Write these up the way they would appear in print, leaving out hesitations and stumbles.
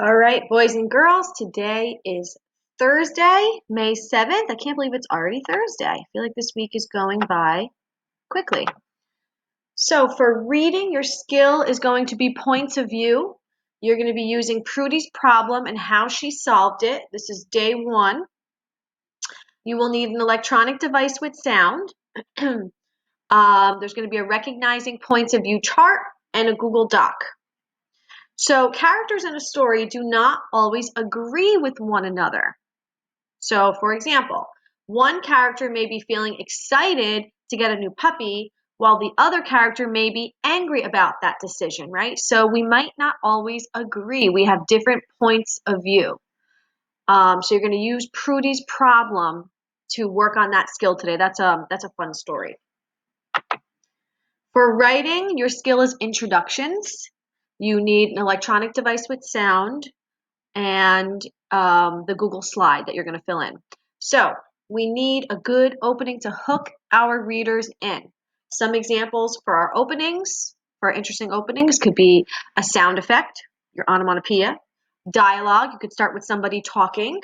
All right, boys and girls, today is Thursday, May 7th. I can't believe it's already Thursday. I feel like this week is going by quickly. So for reading, your skill is going to be points of view. You're going to be using Prudy's problem and how she solved it. This is day one. You will need an electronic device with sound. There's going to be a recognizing points of view chart and a Google Doc. So characters in a story do not always agree with one another. So for example, one character may be feeling excited to get a new puppy while the other character may be angry about that decision, right? So we might not always agree. We have different points of view. So you're going to use Prudy's problem to work on that skill today. That's a fun story. For writing, your skill is introductions. You need an electronic device with sound and the Google slide that you're going to fill in. So we need a good opening to hook our readers in. Some examples for our openings, for our interesting openings, could be a sound effect, your onomatopoeia, dialogue. You could start with somebody talking,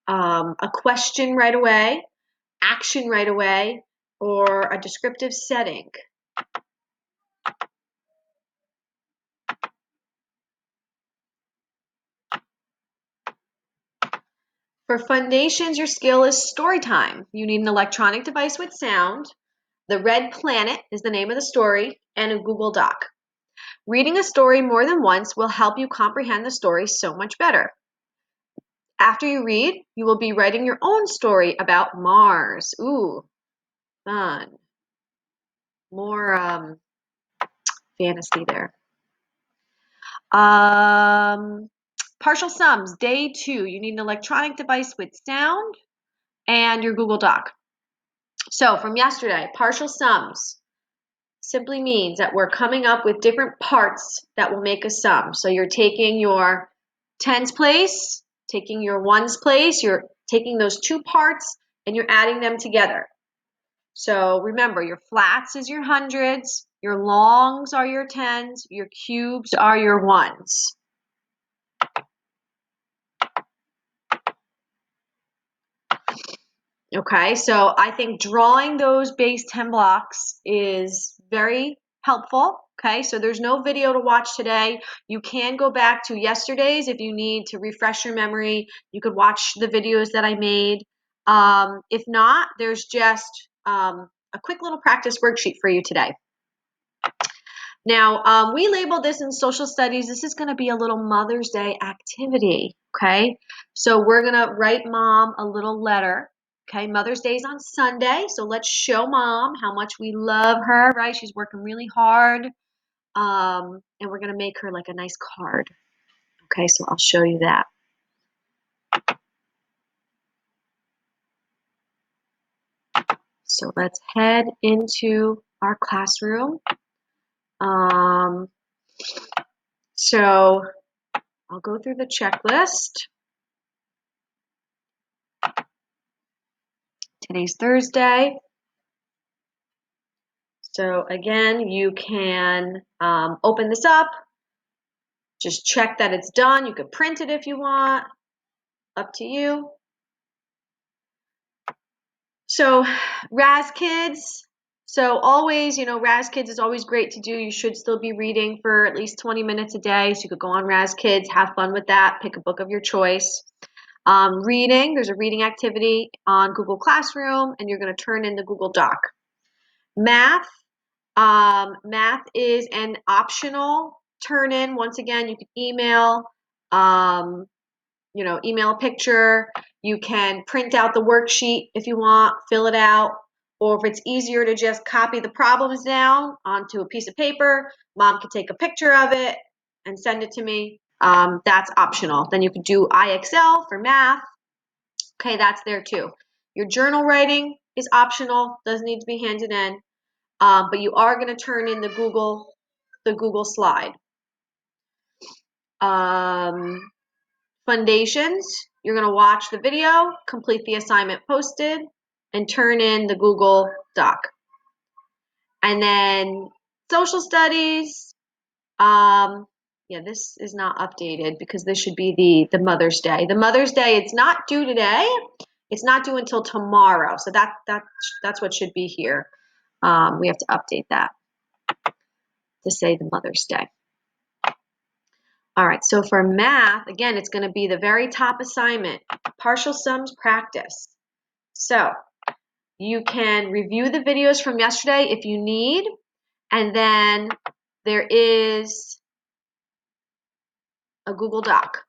a question right away, action right away, or a descriptive setting. For foundations, your skill is story time. You need an electronic device with sound. The Red Planet is the name of the story, and a Google Doc. Reading a story more than once will help you comprehend the story so much better. After you read, you will be writing your own story about Mars. Ooh, fun. More fantasy there. Partial sums, day 2. You need an electronic device with sound and your Google Doc. So from yesterday, partial sums simply means that we're coming up with different parts that will make a sum. So you're taking your tens place, taking your ones place, you're taking those two parts and you're adding them together. So remember, your flats is your hundreds, your longs are your tens, your cubes are your ones. Okay, so I think drawing those base 10 blocks is very helpful. Okay, so there's no video to watch today. You can go back to yesterday's if you need to refresh your memory. You could watch the videos that I made. If not, there's just a quick little practice worksheet for you today. Now, we labeled this in social studies. This is going to be a little Mother's Day activity. Okay, so we're going to write Mom a little letter. Okay, Mother's Day is on Sunday, so let's show Mom how much we love her, right? She's working really hard, and we're going to make her like a nice card. Okay, so I'll show you that. So let's head into our classroom. So I'll go through the checklist. Today's Thursday. So again, you can open this up, just check that it's done. You could print it if you want, up to you. So Raz Kids, so always, Raz Kids is always great to do. You should still be reading for at least 20 minutes a day. So you could go on Raz Kids, have fun with that, pick a book of your choice. Reading, there's a reading activity on Google Classroom, and you're going to turn in the Google Doc. Math, math is an optional turn in. Once again, you can email, email a picture. You can print out the worksheet if you want, fill it out. Or if it's easier to just copy the problems down onto a piece of paper, Mom can take a picture of it and send it to me. That's optional. Then you can do IXL for math. Okay, that's there too. Your journal writing is optional, doesn't need to be handed in. But you are going to turn in the Google slide. Foundations, you're going to watch the video, complete the assignment posted, and turn in the Google Doc. And then social studies, Yeah, this is not updated because this should be the Mother's Day. The Mother's Day, it's not due today. It's not due until tomorrow. So that's what should be here. We have to update that to say the Mother's Day. All right, so for math, again, it's going to be the very top assignment, partial sums practice. So you can review the videos from yesterday if you need, and then there is a Google Doc.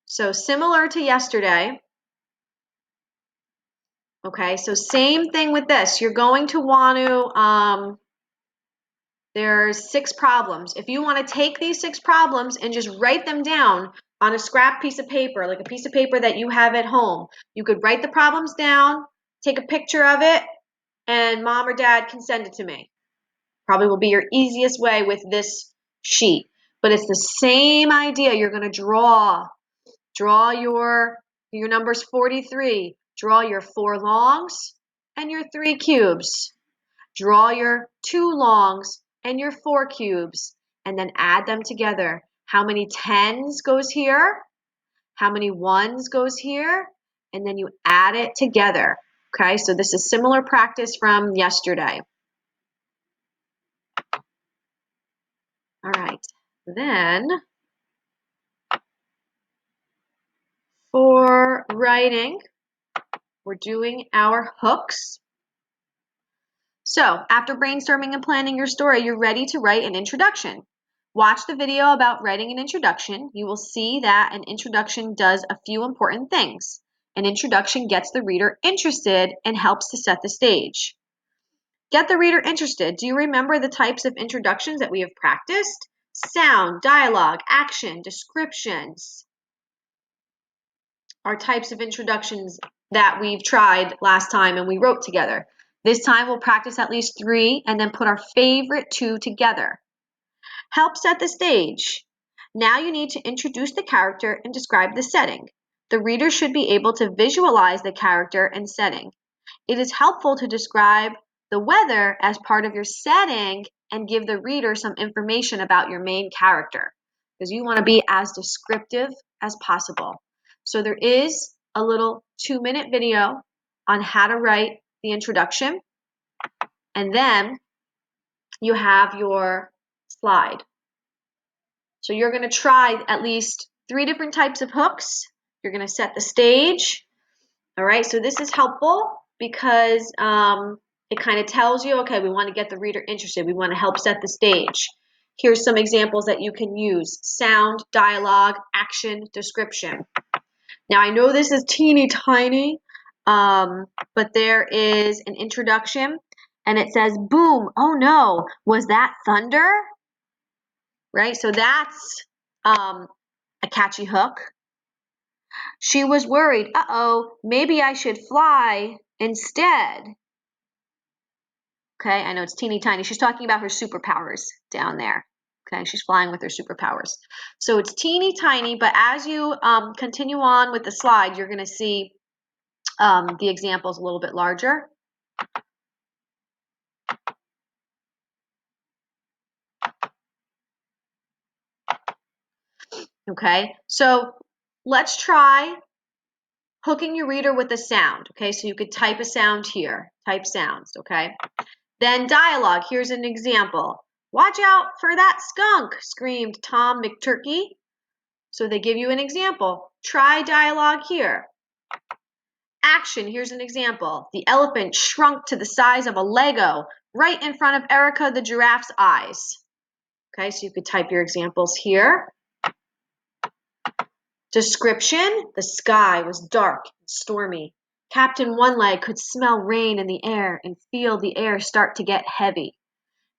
So similar to yesterday, okay, so same thing with this. You're going to want to, there's 6 problems. If you want to take these 6 problems and just write them down on a scrap piece of paper, like a piece of paper that you have at home, you could write the problems down, take a picture of it, and mom or dad can send it to me. Probably will be your easiest way with this sheet. But it's the same idea. You're going to draw your numbers 43. Draw your 4 longs and your 3 cubes. Draw your 2 longs and your 4 cubes, and then add them together. How many 10s goes here? How many 1s goes here? And then you add it together. Okay, so this is similar practice from yesterday. All right, then for writing, we're doing our hooks. So after brainstorming and planning your story, you're ready to write an introduction. Watch the video about writing an introduction. You will see that an introduction does a few important things. An introduction gets the reader interested and helps to set the stage. Get the reader interested. Do you remember the types of introductions that we have practiced? Sound, dialogue, action, descriptions are types of introductions that we've tried last time and we wrote together. This time we'll practice at least 3 and then put our favorite 2 together. Help set the stage. Now you need to introduce the character and describe the setting. The reader should be able to visualize the character and setting. It is helpful to describe the weather as part of your setting and give the reader some information about your main character, because you want to be as descriptive as possible. So there is a little 2-minute video on how to write the introduction, and then you have your slide. So you're going to try at least 3 different types of hooks. You're going to set the stage. All right, so this is helpful because it kind of tells you, okay, we want to get the reader interested. We want to help set the stage. Here's some examples that you can use: sound, dialogue, action, description. Now, I know this is teeny tiny, but there is an introduction, and it says, boom, oh no, was that thunder? Right, so that's a catchy hook. She was worried, uh-oh, maybe I should fly instead. Okay, I know it's teeny tiny. She's talking about her superpowers down there. Okay, she's flying with her superpowers. So it's teeny tiny, but as you continue on with the slide, you're going to see the examples a little bit larger. Okay, so let's try hooking your reader with a sound. Okay, so you could type a sound here. Type sounds, okay? Then dialogue. Here's an example. Watch out for that skunk, screamed Tom McTurkey. So they give you an example. Try dialogue here. Action. Here's an example. The elephant shrunk to the size of a Lego right in front of Erica the giraffe's eyes. Okay, so you could type your examples here. Description. The sky was dark and stormy. Captain One Leg could smell rain in the air and feel the air start to get heavy.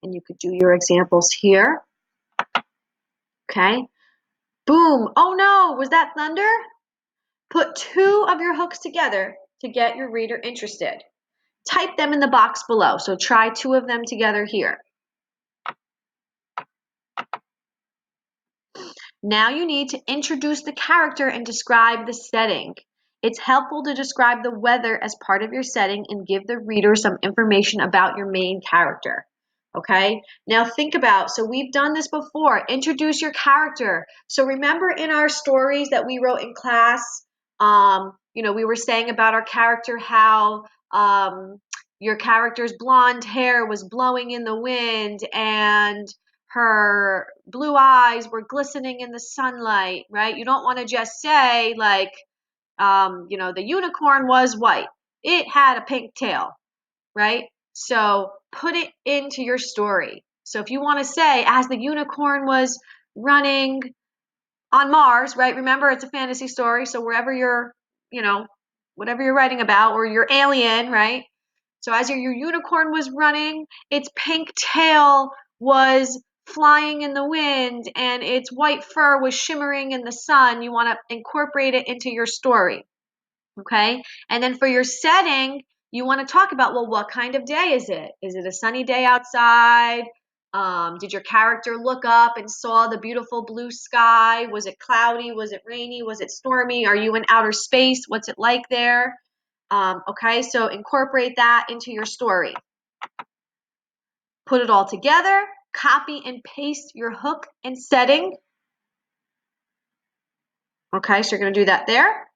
And you could do your examples here. Okay. Boom. Oh no, was that thunder? Put 2 of your hooks together to get your reader interested. Type them in the box below. So try 2 of them together here. Now you need to introduce the character and describe the setting. It's helpful to describe the weather as part of your setting and give the reader some information about your main character. Okay, now think about, so we've done this before. Introduce your character. So remember in our stories that we wrote in class, we were saying about our character how your character's blonde hair was blowing in the wind and her blue eyes were glistening in the sunlight, right? You don't want to just say like, the unicorn was white. It had a pink tail, right? So put it into your story. So if you want to say, as the unicorn was running on Mars, right? Remember, it's a fantasy story. So wherever you're, whatever you're writing about, or your alien, right? So as your unicorn was running, its pink tail was flying in the wind and its white fur was shimmering in the sun. You want to incorporate it into your story. Okay. And then for your setting, you want to talk about, well, what kind of day is it? Is it a sunny day outside? Did your character look up and saw the beautiful blue sky? Was it cloudy? Was it rainy? Was it stormy? Are you in outer space? What's it like there? Okay, so incorporate that into your story. Put it all together, copy and paste your hook and setting. Okay, so you're going to do that there.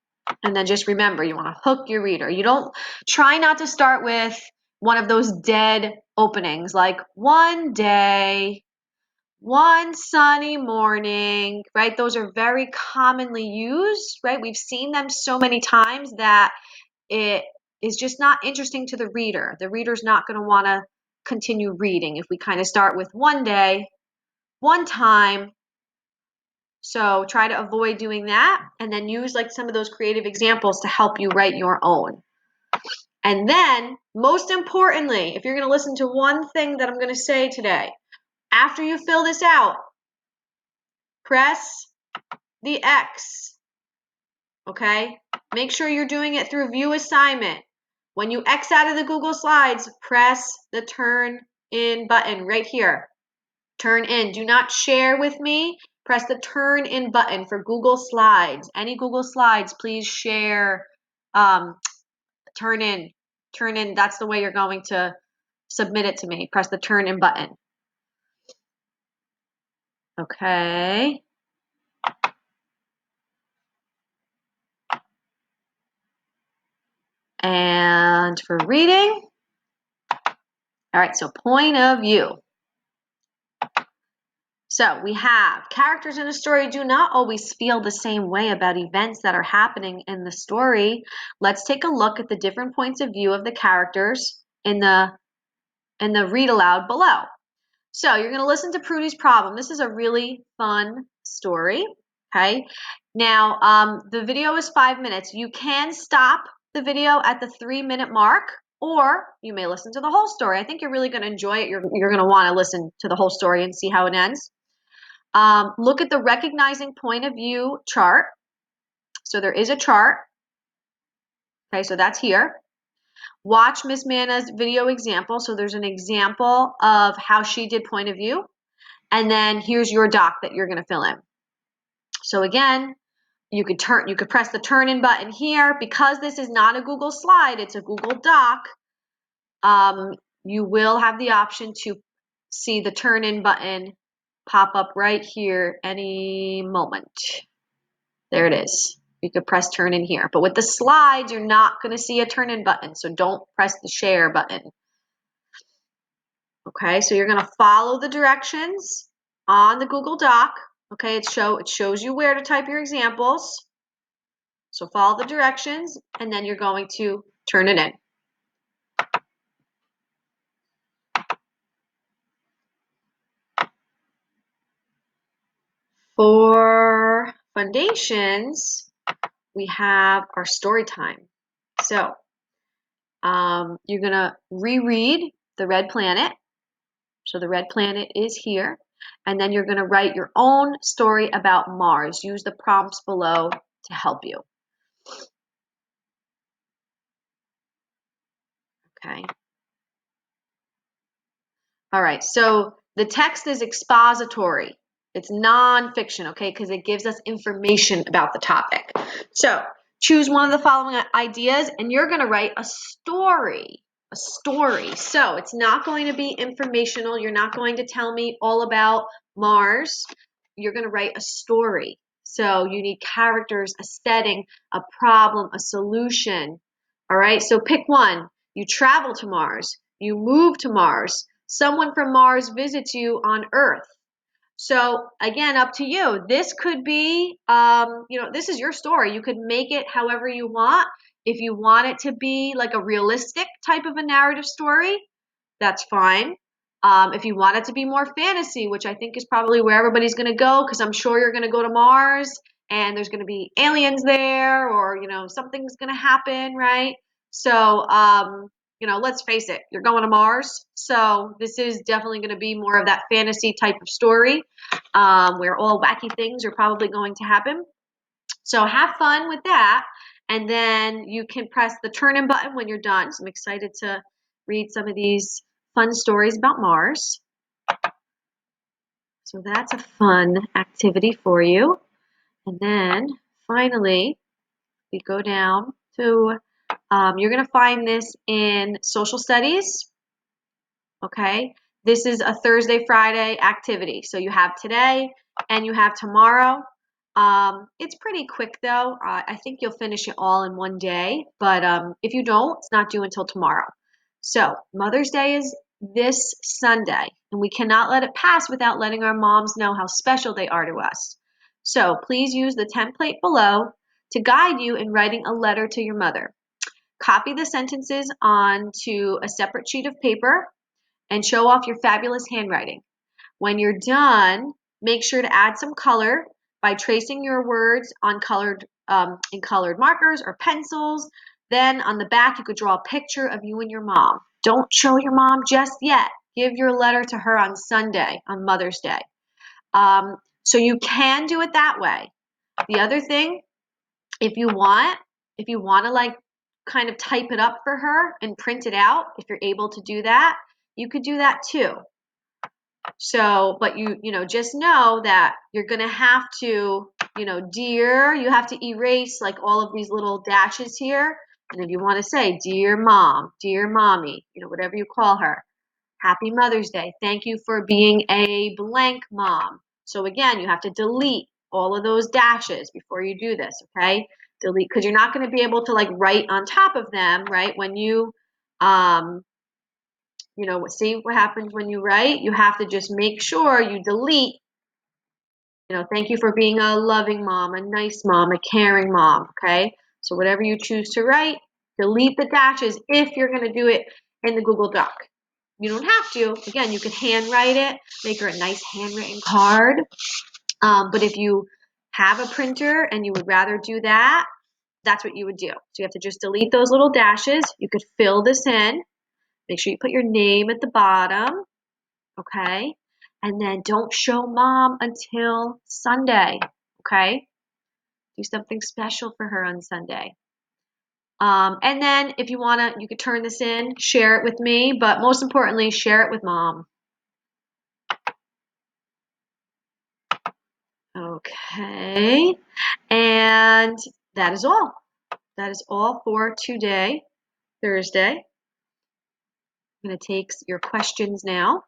And then just remember, you want to hook your reader. You don't try not to start with one of those dead openings like one day, one sunny morning, right? Those are very commonly used, right? We've seen them so many times that it is just not interesting to the reader. The reader's not going to want to continue reading if we kind of start with one day, one time. So try to avoid doing that and then use like some of those creative examples to help you write your own. And then, most importantly, if you're going to listen to one thing that I'm going to say today, after you fill this out, press the X, okay? Make sure you're doing it through View Assignment. When you X out of the Google Slides, press the Turn In button right here. Turn in. Do not share with me. Press the Turn In button for Google Slides. Any Google Slides, please share, turn in. Turn in. That's the way you're going to submit it to me. Press the Turn In button. Okay. And for reading, all right, so point of view. So we have characters in a story do not always feel the same way about events that are happening in the story. Let's take a look at the different points of view of the characters in the read aloud below. So you're going to listen to Prudy's problem. This is a really fun story. Okay. Now, the video is 5 minutes. You can stop the video at the 3-minute mark, or you may listen to the whole story. I think you're really going to enjoy it. You're going to want to listen to the whole story and see how it ends. Look at the recognizing point of view chart. So there is a chart. Okay, so that's here. Watch Miss Manna's video example. So there's an example of how she did point of view. And then here's your doc that you're going to fill in. So again, you could press the turn in button here. Because this is not a Google slide, it's a Google Doc. You will have the option to see the turn in button pop up right here any moment. There it is. You could press turn in here. But with the slides, you're not going to see a turn in button. So don't press the share button. Okay, so you're going to follow the directions on the Google Doc. Okay, it shows you where to type your examples. So follow the directions, and then you're going to turn it in. For foundations, we have our story time. So you're going to reread The Red Planet. So the red planet is here. And then you're going to write your own story about Mars. Use the prompts below to help you. Okay. All right. So the text is expository. It's nonfiction, okay, because it gives us information about the topic. So choose one of the following ideas, and you're going to write a story. a story. So it's not going to be informational. You're not going to tell me all about Mars. You're going to write a story. So you need characters, a setting, a problem, a solution. All right, so pick one. You travel to Mars. You move to Mars. Someone from Mars visits you on Earth. So again, up to you. This could be, this is your story. You could make it however you want. If you want it to be like a realistic type of a narrative story, that's fine. If you want it to be more fantasy, which I think is probably where everybody's going to go, because I'm sure you're going to go to Mars and there's going to be aliens there, or something's going to happen, right? So, let's face it, you're going to Mars, so this is definitely going to be more of that fantasy type of story, where all wacky things are probably going to happen. So have fun with that, and then you can press the turn in button when you're done. So I'm excited to read some of these fun stories about Mars. So that's a fun activity for you. And then finally, we go down to, you're going to find this in social studies. Okay, this is a Thursday, Friday activity. So you have today and you have tomorrow. It's pretty quick though. I think you'll finish it all in one day, but if you don't, it's not due until tomorrow. So Mother's Day is this Sunday, and we cannot let it pass without letting our moms know how special they are to us. So please use the template below to guide you in writing a letter to your mother. Copy the sentences onto a separate sheet of paper and show off your fabulous handwriting. When you're done, make sure to add some color by tracing your words on in colored markers or pencils. Then on the back, you could draw a picture of you and your mom. Don't show your mom just yet. Give your letter to her on Sunday, on Mother's Day. So you can do it that way. The other thing, if you want to like kind of type it up for her and print it out, if you're able to do that, you could do that too. So, but just know that you're going to have to, dear, you have to erase like all of these little dashes here. And if you want to say, dear mom, dear mommy, whatever you call her, happy Mother's Day. Thank you for being a blank mom. So again, you have to delete all of those dashes before you do this, okay? Delete, because you're not going to be able to like write on top of them, right? When you, see what happens when you write? You have to just make sure you delete, thank you for being a loving mom, a nice mom, a caring mom, okay? So whatever you choose to write, delete the dashes if you're going to do it in the Google Doc. You don't have to. Again, you can handwrite it, make her a nice handwritten card. But if you have a printer and you would rather do that, that's what you would do. So you have to just delete those little dashes. You could fill this in. Make sure you put your name at the bottom, okay? And then don't show mom until Sunday, okay? Do something special for her on Sunday. And then if you want to, you could turn this in, share it with me, but most importantly, share it with mom. Okay, and that is all. That is all for today, Thursday. I'm going to take your questions now.